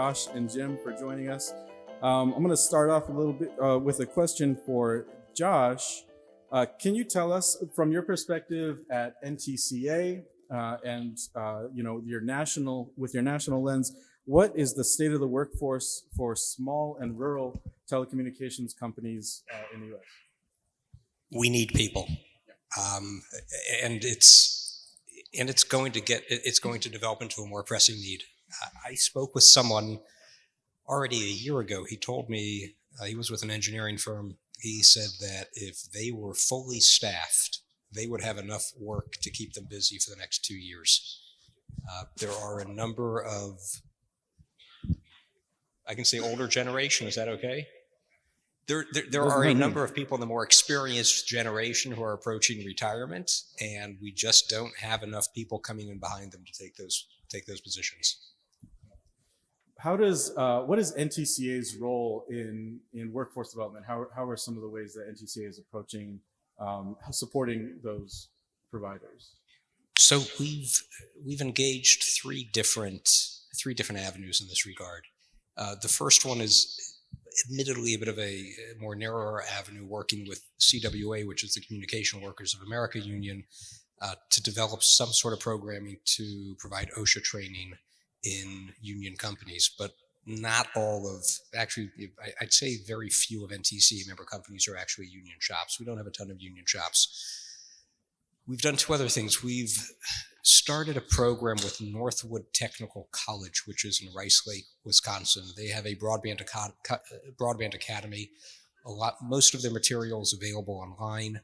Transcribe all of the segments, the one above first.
Josh and Jim, for joining us. I'm going to start off a little bit with a question for Josh. Can you tell us, from your perspective at NTCA and your national lens, what is the state of the workforce for small and rural telecommunications companies in the U.S.? We need people, and it's going to develop into a more pressing need. I spoke with someone already a year ago. He told me he was with an engineering firm. He said that if they were fully staffed, they would have enough work to keep them busy for the next 2 years. There are a number of, I can say older generation, is that okay? There are a number of people in the more experienced generation who are approaching retirement, and we just don't have enough people coming in behind them to take those positions. What is NTCA's role in workforce development? How are some of the ways that NTCA is approaching supporting those providers? So we've engaged three different avenues in this regard. The first one is admittedly a bit of a more narrower avenue, working with CWA, which is the Communication Workers of America Union, to develop some sort of programming to provide OSHA training in union companies. But not all of, actually, I'd say very few of NTCA member companies are actually union shops. We don't have a ton of union shops. We've done two other things. We've started a program with Northwood Technical College, which is in Rice Lake, Wisconsin. They have a broadband academy. Most of their material is available online.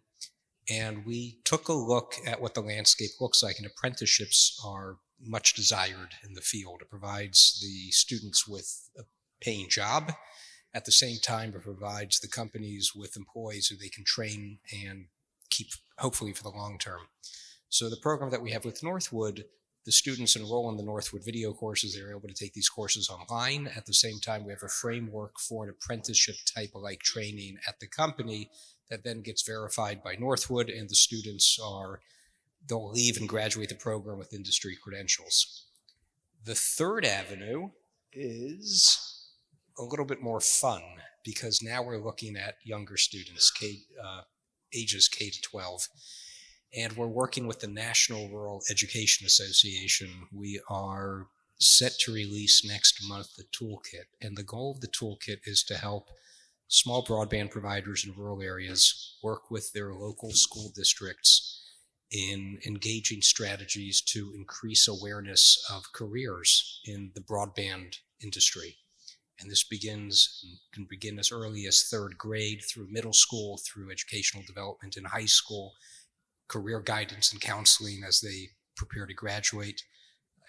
And we took a look at what the landscape looks like, and apprenticeships are much desired in the field. It provides the students with a paying job. At the same time, it provides the companies with employees who they can train and keep, hopefully, for the long term. So the program that we have with Northwood, the students enroll in the Northwood video courses. They're able to take these courses online. At the same time, we have a framework for an apprenticeship type of like training at the company that then gets verified by Northwood, and the students they'll leave and graduate the program with industry credentials. The third avenue is a little bit more fun, because now we're looking at younger students, ages K to 12. And we're working with the National Rural Education Association. We are set to release next month the toolkit. And the goal of the toolkit is to help small broadband providers in rural areas work with their local school districts in engaging strategies to increase awareness of careers in the broadband industry. And this can begin as early as third grade, through middle school, through educational development in high school, career guidance and counseling as they prepare to graduate.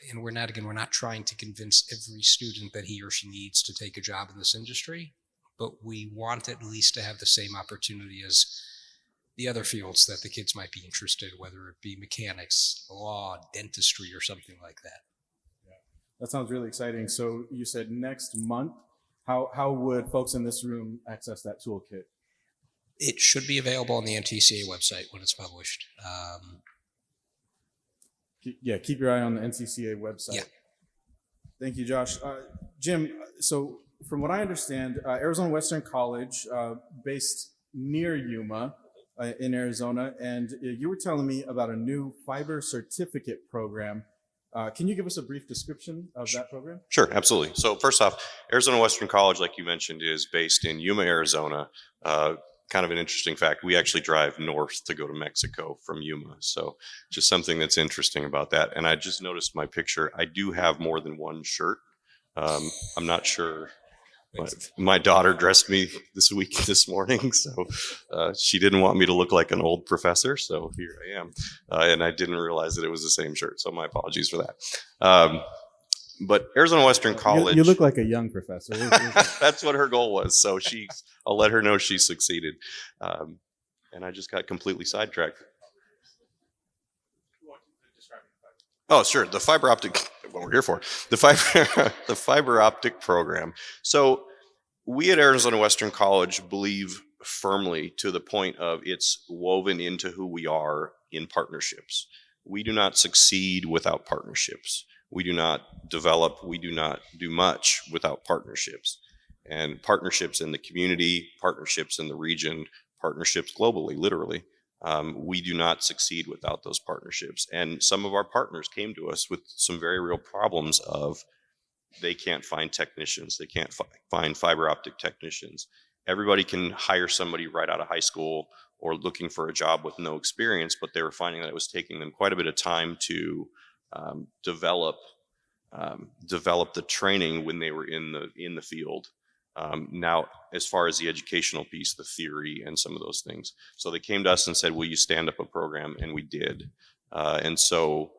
And we're not trying to convince every student that he or she needs to take a job in this industry, but we want at least to have the same opportunity as the other fields that the kids might be interested, whether it be mechanics, law, dentistry, or something like that. Yeah. That sounds really exciting. So you said next month. How would folks in this room access that toolkit? It should be available on the NTCA website when it's published. Keep your eye on the NTCA website. Yeah. Thank you, Josh. Jim, so from what I understand, Arizona Western College, based near Yuma in Arizona, and you were telling me about a new fiber certificate program. Can you give us a brief description of that program? Sure, absolutely. So first off, Arizona Western College, like you mentioned, is based in Yuma, Arizona. Kind of an interesting fact, we actually drive north to go to Mexico from Yuma. So just something that's interesting about that. And I just noticed my picture. I do have more than one shirt. I'm not sure. My daughter dressed me this morning, so she didn't want me to look like an old professor, so here I am. And I didn't realize that it was the same shirt, so my apologies for that. But Arizona Western College... You look like a young professor. That's what her goal was, so I'll let her know she succeeded. And I just got completely sidetracked. Oh, sure. The fiber optic, what we're here for, the fiber optic program. So we at Arizona Western College believe firmly, to the point of it's woven into who we are, in partnerships. We do not succeed without partnerships. we do not develop, we do not do much without partnerships. And partnerships in the community, partnerships in the region, partnerships globally, literally. We do not succeed without those partnerships. And some of our partners came to us with some very real problems of they can't find technicians. They can't find fiber optic technicians. Everybody can hire somebody right out of high school or looking for a job with no experience, but they were finding that it was taking them quite a bit of time to develop the training when they were in the field. Now, as far as the educational piece, the theory and some of those things. So they came to us and said, will you stand up a program? And we did. And so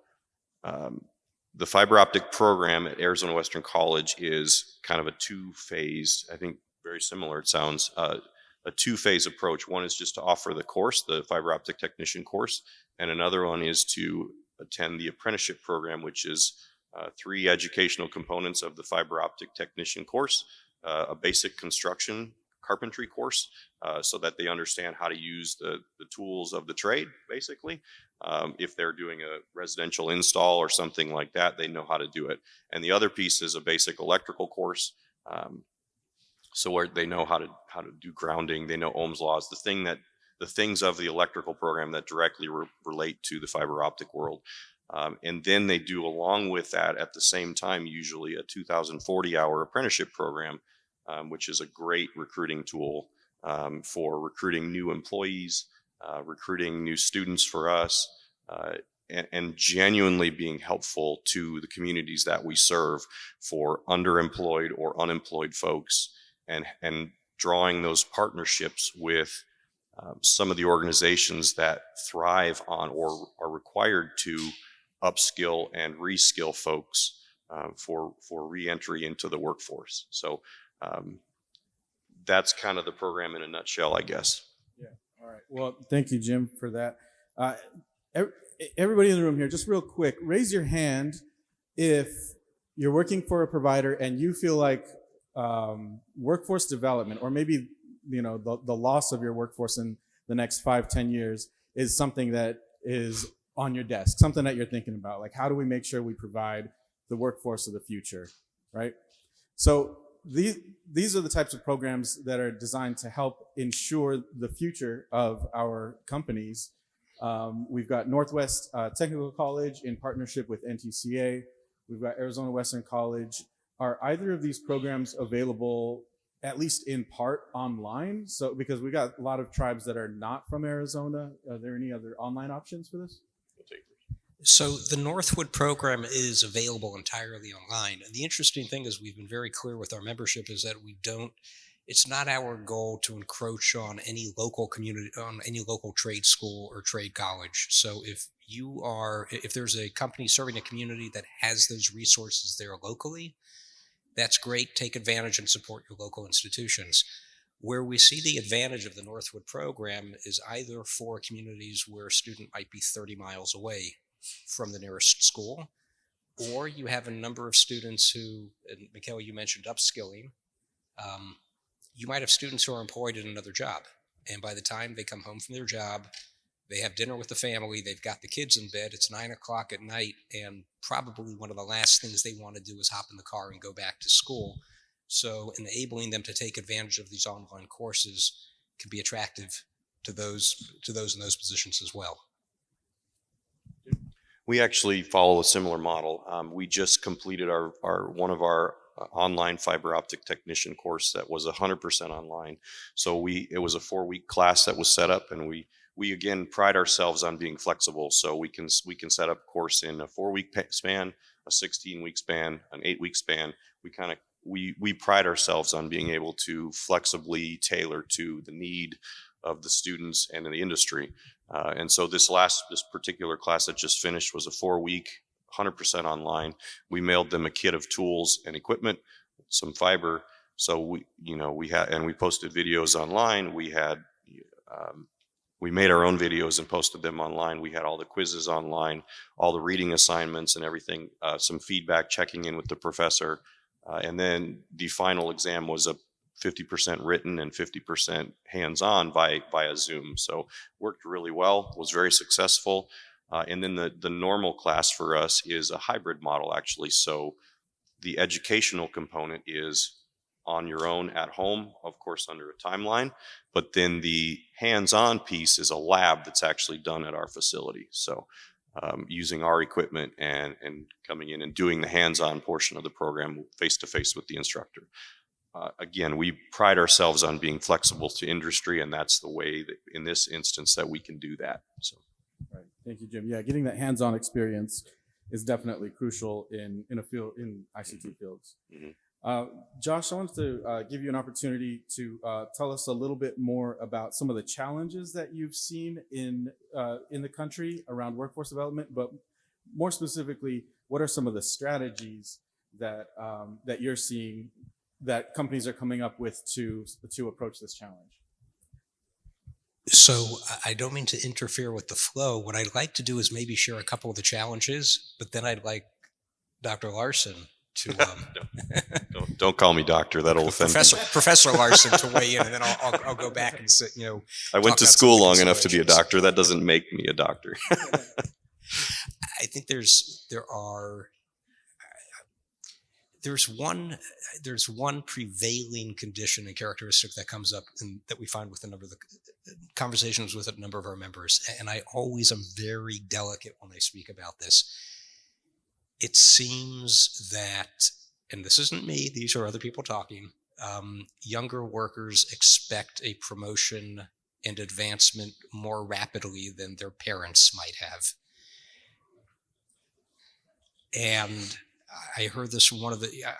the fiber optic program at Arizona Western College is kind of a two-phase, I think very similar it sounds, a two-phase approach. One is just to offer the course, the fiber optic technician course, and another one is to attend the apprenticeship program, which is 3 educational components of the fiber optic technician course. A basic construction carpentry course so that they understand how to use the tools of the trade, basically. If they're doing a residential install or something like that, they know how to do it. And the other piece is a basic electrical course. So where they know how to do grounding, they know Ohm's laws, the things of the electrical program that directly relate to the fiber optic world. And then they do, along with that, at the same time, usually a 2,040-hour apprenticeship program, which is a great recruiting tool for recruiting new employees, recruiting new students for us, and genuinely being helpful to the communities that we serve for underemployed or unemployed folks, and drawing those partnerships with some of the organizations that thrive on or are required to upskill and reskill folks for reentry into the workforce. So that's kind of the program in a nutshell, I guess. Yeah. All right. Well, thank you, Jim, for that. Everybody in the room here, just real quick, raise your hand if you're working for a provider and you feel like workforce development, or maybe the loss of your workforce in the next 5-10 years, is something that is on your desk, something that you're thinking about. Like, how do we make sure we provide the workforce of the future, right? So these are the types of programs that are designed to help ensure the future of our companies. We've got Northwest Technical College in partnership with NTCA. We've got Arizona Western College. Are either of these programs available, at least in part, online? So, because we got a lot of tribes that are not from Arizona, are there any other online options for this? So the Northwood program is available entirely online. And the interesting thing is, we've been very clear with our membership is that it's not our goal to encroach on any local community, on any local trade school or trade college. So if there's a company serving a community that has those resources there locally, that's great. Take advantage and support your local institutions. Where we see the advantage of the Northwood program is either for communities where a student might be 30 miles away from the nearest school, or you have a number of students who, and Mikhail, you mentioned upskilling. You might have students who are employed in another job, and by the time they come home from their job, they have dinner with the family, they've got the kids in bed, it's 9 o'clock at night, and probably one of the last things they want to do is hop in the car and go back to school. So enabling them to take advantage of these online courses can be attractive to those in those positions as well. We actually follow a similar model. We just completed one of our online fiber optic technician course that was 100% online. So it was a 4-week class that was set up, and we again pride ourselves on being flexible. So we can set up a course in a 4-week span, a 16-week span, an 8-week span. We pride ourselves on being able to flexibly tailor to the need of the students and in the industry. And so this particular class that just finished was a 4-week, 100% online. We mailed them a kit of tools and equipment, some fiber. So we posted videos online. We made our own videos and posted them online. We had all the quizzes online, all the reading assignments and everything, some feedback, checking in with the professor. And then the final exam was a 50% written and 50% hands-on via Zoom. So worked really well, was very successful. And then the normal class for us is a hybrid model, actually. So the educational component is on your own at home, of course, under a timeline. But then the hands-on piece is a lab that's actually done at our facility. So using our equipment and coming in and doing the hands-on portion of the program face-to-face with the instructor. Again, we pride ourselves on being flexible to industry, and that's the way that in this instance that we can do that. So, Right. Thank you, Jim. Yeah, getting that hands-on experience is definitely crucial in a field in ICT fields. Mm-hmm. Josh, I wanted to give you an opportunity to tell us a little bit more about some of the challenges that you've seen in the country around workforce development, but more specifically, what are some of the strategies that that you're seeing that companies are coming up with to approach this challenge? So I don't mean to interfere with the flow. What I'd like to do is maybe share a couple of the challenges, but then I'd like Dr. Larson to don't call me doctor. That'll offend me. Professor Larson to weigh in, and then I'll go back and sit. I went to school long enough to be a doctor. That doesn't make me a doctor. I think there's one prevailing condition and characteristic that comes up that we find with a number of the conversations with a number of our members, and I always am very delicate when I speak about this. It seems that, and this isn't me, these are other people talking, younger workers expect a promotion and advancement more rapidly than their parents might have. And I heard this from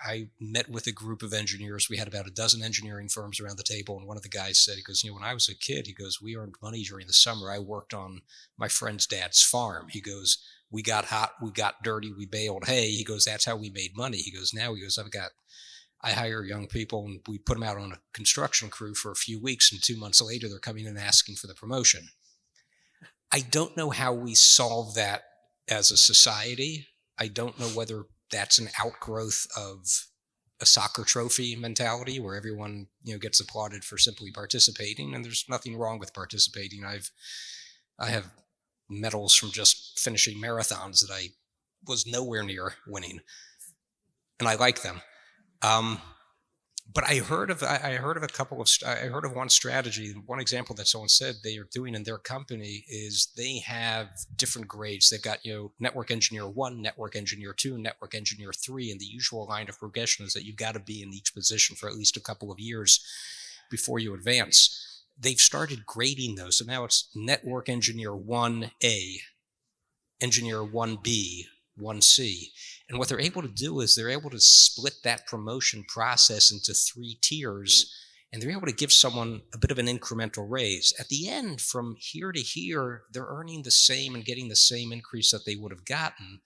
I met with a group of engineers. We had about a dozen engineering firms around the table. And one of the guys said, he goes, when I was a kid, he goes, we earned money during the summer. I worked on my friend's dad's farm. He goes, we got hot, we got dirty, we baled hay. He goes, that's how we made money. He goes, I hire young people and we put them out on a construction crew for a few weeks. And 2 months later, they're coming in asking for the promotion. I don't know how we solve that as a society. I don't know whether that's an outgrowth of a soccer trophy mentality where everyone, gets applauded for simply participating, and there's nothing wrong with participating. I have medals from just finishing marathons that I was nowhere near winning, and I like them. But I heard of one strategy. One example that someone said they are doing in their company is they have different grades. They've got, network engineer 1, network engineer 2, network engineer 3, and the usual line of progression is that you've got to be in each position for at least a couple of years before you advance. They've started grading those. So now it's network engineer 1A, engineer 1B, 1C. And what they're able to do is they're able to split that promotion process into 3 tiers, and they're able to give someone a bit of an incremental raise. At the end, from here to here, they're earning the same and getting the same increase that they would have gotten,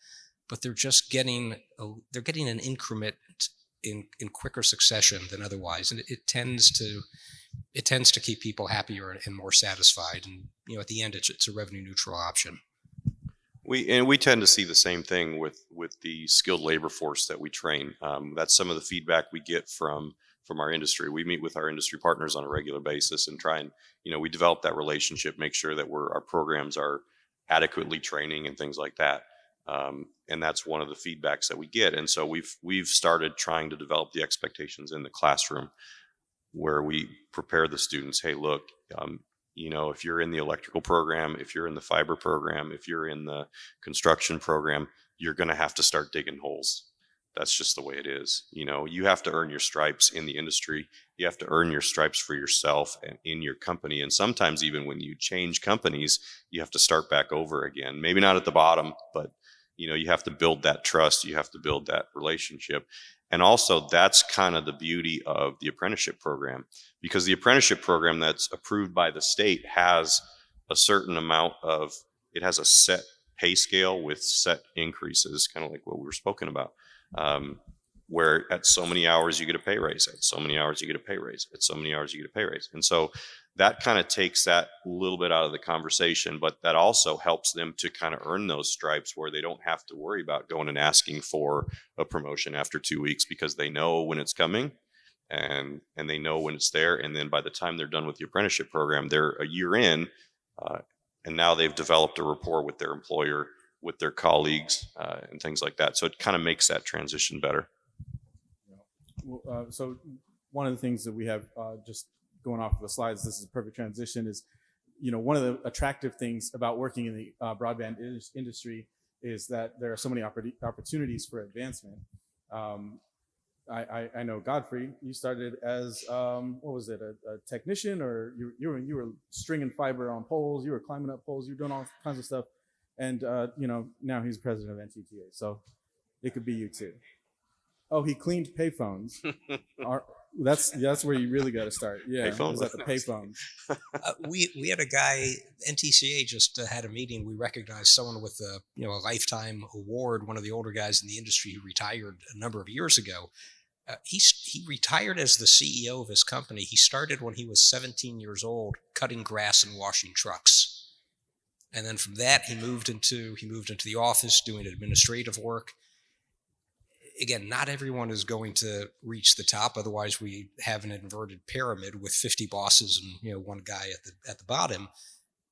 but they're just getting an increment in quicker succession than otherwise. And it tends to keep people happier and more satisfied. And at the end, it's a revenue neutral option. We tend to see the same thing with the skilled labor force that we train. That's some of the feedback we get from our industry. We meet with our industry partners on a regular basis and try and, we develop that relationship, make sure that our programs are adequately training and things like that. And that's one of the feedbacks that we get. And so we've started trying to develop the expectations in the classroom where we prepare the students. Hey, look, if you're in the electrical program, if you're in the fiber program, if you're in the construction program, you're going to have to start digging holes. That's just the way it is. You have to earn your stripes in the industry. You have to earn your stripes for yourself and in your company. And sometimes even when you change companies, you have to start back over again. Maybe not at the bottom, but you have to build that trust. You have to build that relationship. And also that's kind of the beauty of the apprenticeship program, because the apprenticeship program that's approved by the state has a certain amount it has a set pay scale with set increases, kind of like what we were spoken about, where at so many hours you get a pay raise, at so many hours you get a pay raise, at so many hours you get a pay raise. And so that kind of takes that a little bit out of the conversation, but that also helps them to kind of earn those stripes where they don't have to worry about going and asking for a promotion after 2 weeks, because they know when it's coming and they know when it's there. And then by the time they're done with the apprenticeship program, they're a year in, now they've developed a rapport with their employer, with their colleagues, and things like that. So it kind of makes that transition better. So one of the things that we have, just going off of the slides, this is a perfect transition, is, one of the attractive things about working in the broadband industry is that there are so many opportunities for advancement. I know, Godfrey, you started as, what was it, a technician, or you were stringing fiber on poles, you were climbing up poles, you were doing all kinds of stuff. And, now he's president of NTTA. So it could be you too. Oh, he cleaned payphones. That's where you really got to start. Yeah, Payphones. at the payphones. We had a guy, NTCA just had a meeting. We recognized someone with a lifetime award, one of the older guys in the industry who retired a number of years ago. He retired as the CEO of his company. He started when he was 17 years old, cutting grass and washing trucks. And then from that, he moved into the office doing administrative work. Again, not everyone is going to reach the top. Otherwise, we have an inverted pyramid with 50 bosses and one guy at the bottom.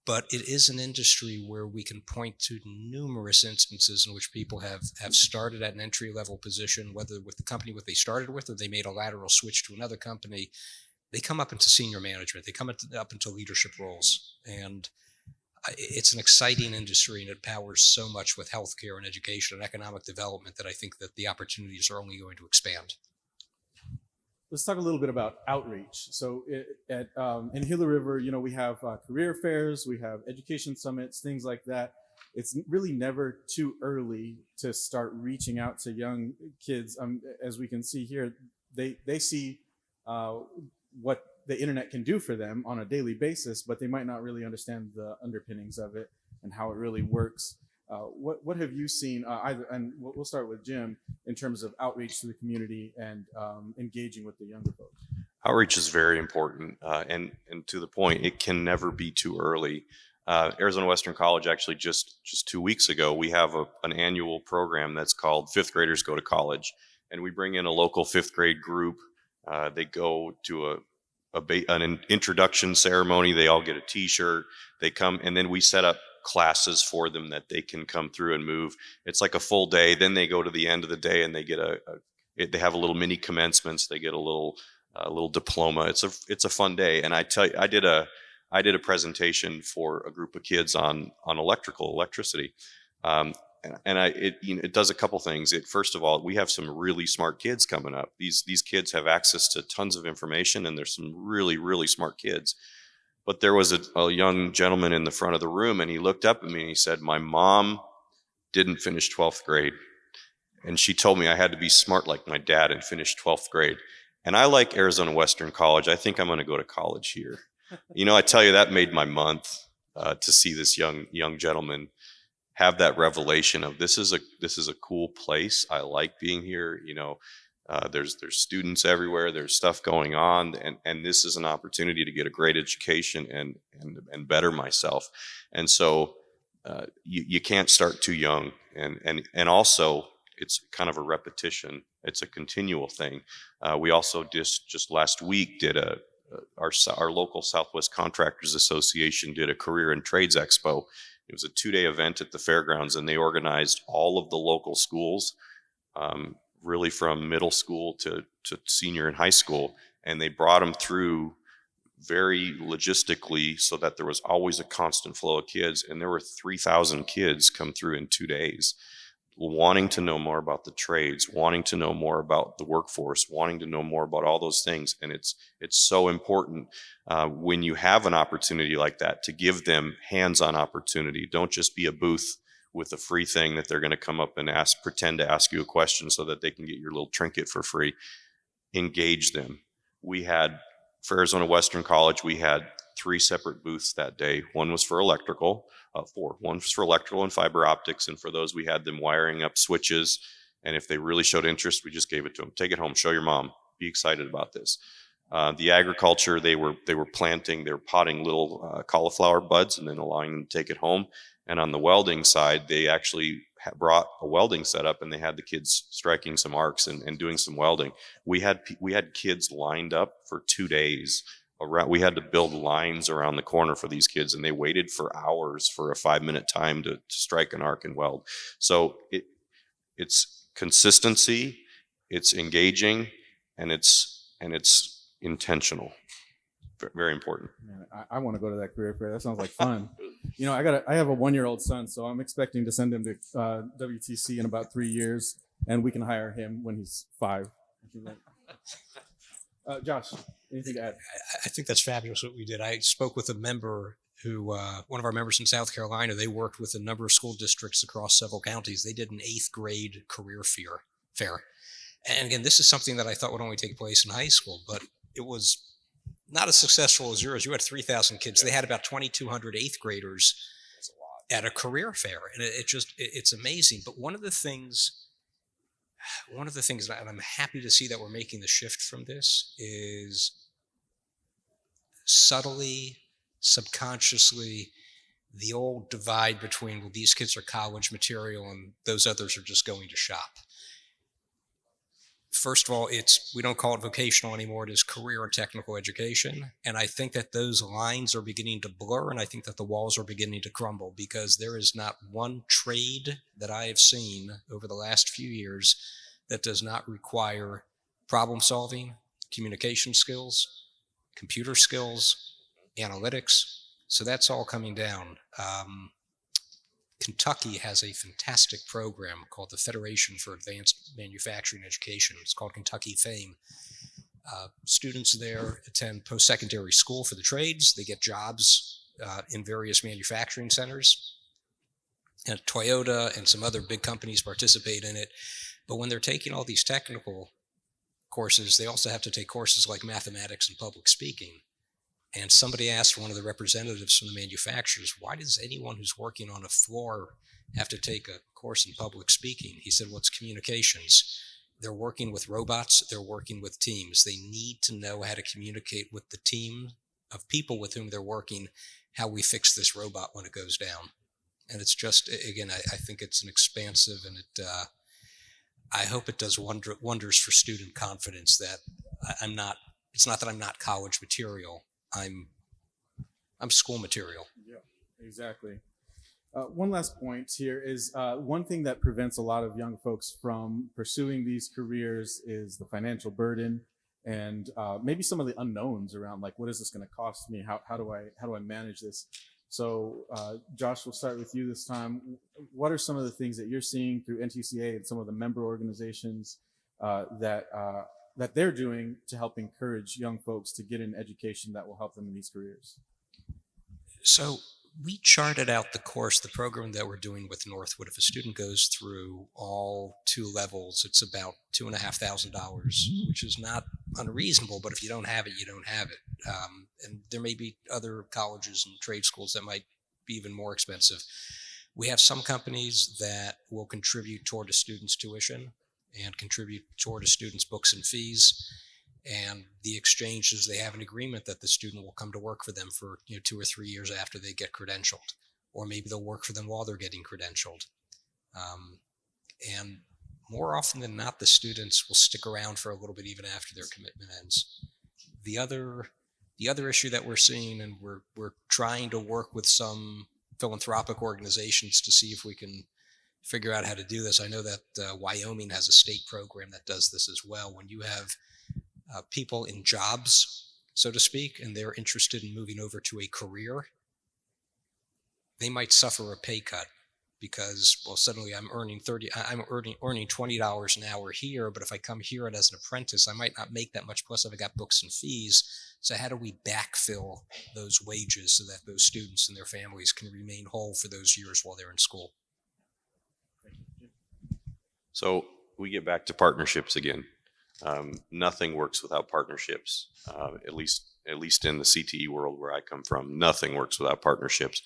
But it is an industry where we can point to numerous instances in which people have started at an entry-level position, whether with the company what they started with, or they made a lateral switch to another company. They come up into senior management. They come up into leadership roles. And it's an exciting industry, and it powers so much with healthcare and education and economic development that I think that the opportunities are only going to expand. Let's talk a little bit about outreach. So in Gila River, we have career fairs, we have education summits, things like that. It's really never too early to start reaching out to young kids. As we can see here, they see what the internet can do for them on a daily basis, but they might not really understand the underpinnings of it and how it really works. What have you seen, and we'll start with Jim, in terms of outreach to the community and engaging with the younger folks? Outreach is very important, and to the point, it can never be too early. Arizona Western College, actually just 2 weeks ago, we have an annual program that's called Fifth Graders Go to College, and we bring in a local fifth grade group. They go to an introduction ceremony. They all get a T-shirt. They come, and then we set up classes for them that they can come through and move. It's like a full day. Then they go to the end of the day and they get they have a little mini commencements. They get a little diploma. It's a fun day. And I tell you, I did a presentation for a group of kids on electricity. It does a couple things. First of all, we have some really smart kids coming up. These kids have access to tons of information, and there's some really, really smart kids. But there was a young gentleman in the front of the room, and he looked up at me and he said, "My mom didn't finish 12th grade. And she told me I had to be smart like my dad and finish 12th grade. And I like Arizona Western College. I think I'm going to go to college here." I tell you, that made my month to see this young gentleman have that revelation of this is a cool place. I like being here. There's students everywhere. There's stuff going on, and this is an opportunity to get a great education and better myself. And so you can't start too young, and also it's kind of a repetition. It's a continual thing. We also just last week did our local Southwest Contractors Association did a Career and Trades Expo. It was a 2-day event at the fairgrounds, and they organized all of the local schools, really from middle school to senior and high school, and they brought them through very logistically so that there was always a constant flow of kids. And there were 3,000 kids come through in 2 days, wanting to know more about the trades, wanting to know more about the workforce, wanting to know more about all those things. And it's so important when you have an opportunity like that to give them hands-on opportunity. Don't just be a booth with a free thing that they're going to come up and pretend to ask you a question so that they can get your little trinket for free. Engage them. For Arizona Western College, we had 3 separate booths that day. One was for electrical, 4. One was for electrical and fiber optics, and for those we had them wiring up switches, and if they really showed interest, we just gave it to them. Take it home, show your mom, be excited about this. The agriculture, they were potting little cauliflower buds and then allowing them to take it home. And on the welding side, they actually brought a welding setup, and they had the kids striking some arcs and doing some welding. We had kids lined up for 2 days around. We had to build lines around the corner for these kids, and they waited for hours for a 5-minute time to strike an arc and weld. So it's consistency, it's engaging, and it's intentional. Very important. Man, I want to go to that career fair. That sounds like fun. You know, I have a 1-year-old son, so I'm expecting to send him to WTC in about 3 years, and we can hire him when he's 5. Josh, anything to add? I think that's fabulous what we did. I spoke with a member who, one of our members in South Carolina, they worked with a number of school districts across several counties. They did an 8th grade career fair. And again, this is something that I thought would only take place in high school, but it was not as successful as yours. You had 3,000 kids. They had about 2,200 8th graders at a career fair. And it's amazing. But one of the things, and I'm happy to see that we're making the shift from this, is subtly, subconsciously, the old divide between, well, these kids are college material and those others are just going to shop. First of all, we don't call it vocational anymore. It is career and technical education. And I think that those lines are beginning to blur, and I think that the walls are beginning to crumble, because there is not one trade that I have seen over the last few years that does not require problem solving, communication skills, computer skills, analytics. So that's all coming down. Kentucky has a fantastic program called the Federation for Advanced Manufacturing Education. It's called Kentucky FAME. Students there attend post-secondary school for the trades. They get jobs in various manufacturing centers. And Toyota and some other big companies participate in it. But when they're taking all these technical courses, they also have to take courses like mathematics and public speaking. And somebody asked one of the representatives from the manufacturers, why does anyone who's working on a floor have to take a course in public speaking? He said, well, it's communications. They're working with robots. They're working with teams. They need to know how to communicate with the team of people with whom they're working, how we fix this robot when it goes down. And it's just, again, I think it's an expansive, and I hope it does wonders for student confidence that it's not that I'm not college material. I'm school material. Yeah, exactly. One last point here is one thing that prevents a lot of young folks from pursuing these careers is the financial burden, and maybe some of the unknowns around, like, what is this going to cost me? How do I manage this? So Josh, we'll start with you this time. What are some of the things that you're seeing through NTCA and some of the member organizations that they're doing to help encourage young folks to get an education that will help them in these careers? So we charted out the program that we're doing with Northwood. If a student goes through all 2 levels, it's about $2,500, which is not unreasonable, but if you don't have it, you don't have it. And there may be other colleges and trade schools that might be even more expensive. We have some companies that will contribute toward a student's tuition and contribute toward a student's books and fees. And the exchange is they have an agreement that the student will come to work for them for 2 or 3 years after they get credentialed, or maybe they'll work for them while they're getting credentialed. And more often than not, the students will stick around for a little bit even after their commitment ends. The other issue that we're seeing, and we're trying to work with some philanthropic organizations to see if we can figure out how to do this. I know that Wyoming has a state program that does this as well. When you have people in jobs, so to speak, and they're interested in moving over to a career, they might suffer a pay cut because, well, suddenly I'm earning $20 an hour here, but if I come here as an apprentice, I might not make that much, plus I've got books and fees. So how do we backfill those wages so that those students and their families can remain whole for those years while they're in school? So we get back to partnerships again. Nothing works without partnerships. At least in the CTE world where I come from, nothing works without partnerships,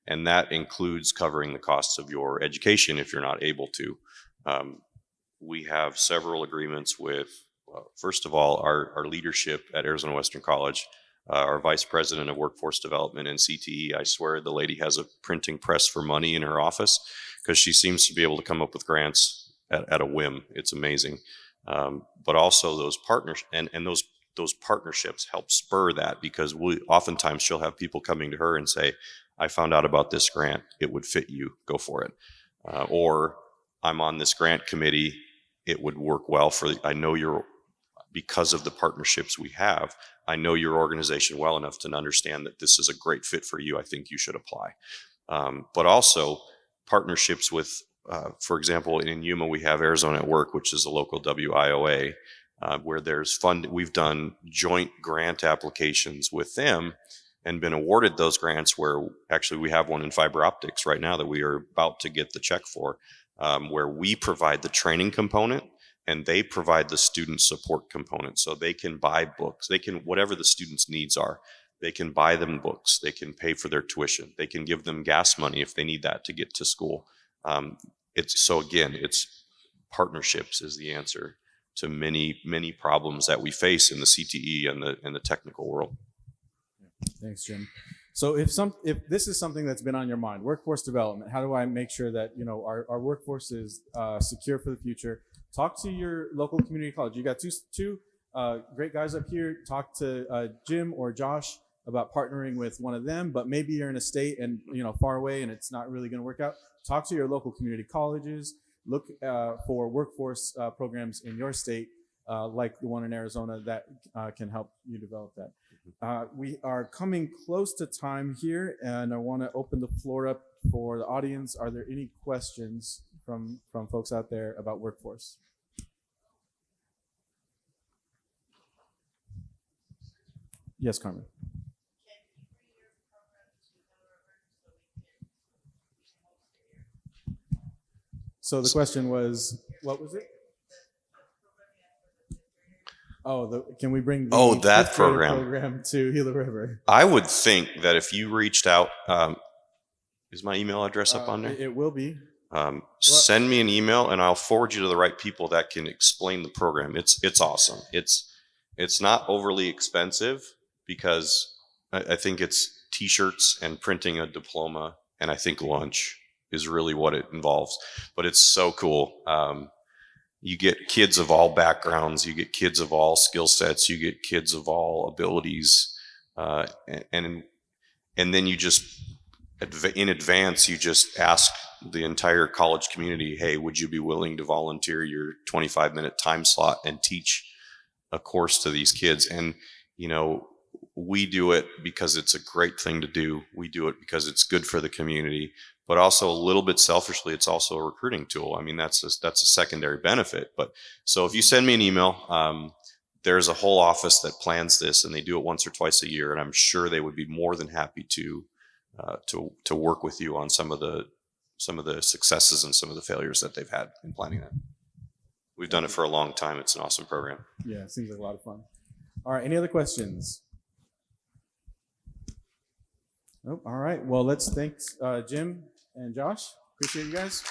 and that includes covering the costs of your education if you're not able to. We have several agreements with, first of all, our leadership at Arizona Western College. Our vice president of workforce development in CTE, I swear the lady has a printing press for money in her office because she seems to be able to come up with grants at a whim. It's amazing. But also those partners and those those partnerships help spur that, because oftentimes she'll have people coming to her and say, I found out about this grant, it would fit you, go for it. Or I'm on this grant committee, it would work well I know because of the partnerships we have, I know your organization well enough to understand that this is a great fit for you. I think you should apply. But also partnerships with, for example, in Yuma, we have Arizona at Work, which is a local WIOA, where we've done joint grant applications with them and been awarded those grants, where actually we have one in fiber optics right now that we are about to get the check for, where we provide the training component and they provide the student support component. So they can buy books, whatever the students' needs are, they can buy them books, they can pay for their tuition, they can give them gas money if they need that to get to school. It's partnerships is the answer to many, many problems that we face in the CTE and the technical world. Thanks, Jim. So if this is something that's been on your mind, workforce development, how do I make sure that our workforce is secure for the future? Talk to your local community college. You got two great guys up here. Talk to Jim or Josh about partnering with one of them, but maybe you're in a state and far away and it's not really going to work out. Talk to your local community colleges. Look for workforce programs in your state, like the one in Arizona, that can help you develop that. We are coming close to time here, and I want to open the floor up for the audience. Are there any questions from folks out there about workforce? Yes, Carmen. So the question was, what was it? Can we bring the that fifth grade program to Gila River? I would think that if you reached out, is my email address up on there? It will be. Send me an email and I'll forward you to the right people that can explain the program. It's awesome. It's not overly expensive, because I think it's t-shirts and printing a diploma, and I think lunch is really what it involves. But it's so cool. You get kids of all backgrounds, you get kids of all skill sets, you get kids of all abilities, and then you just, in advance, you just ask the entire college community, hey, would you be willing to volunteer your 25-minute time slot and teach a course to these kids? And, we do it because it's a great thing to do. We do it because it's good for the community, but also a little bit selfishly, it's also a recruiting tool. I mean, that's a secondary benefit. But so if you send me an email, there's a whole office that plans this, and they do it once or twice a year. And I'm sure they would be more than happy to work with you on some of the successes and some of the failures that they've had in planning that. We've done it for a long time. It's an awesome program. Yeah, it seems like a lot of fun. All right, any other questions? Nope. All right. Well, let's thank Jim and Josh. Appreciate you guys.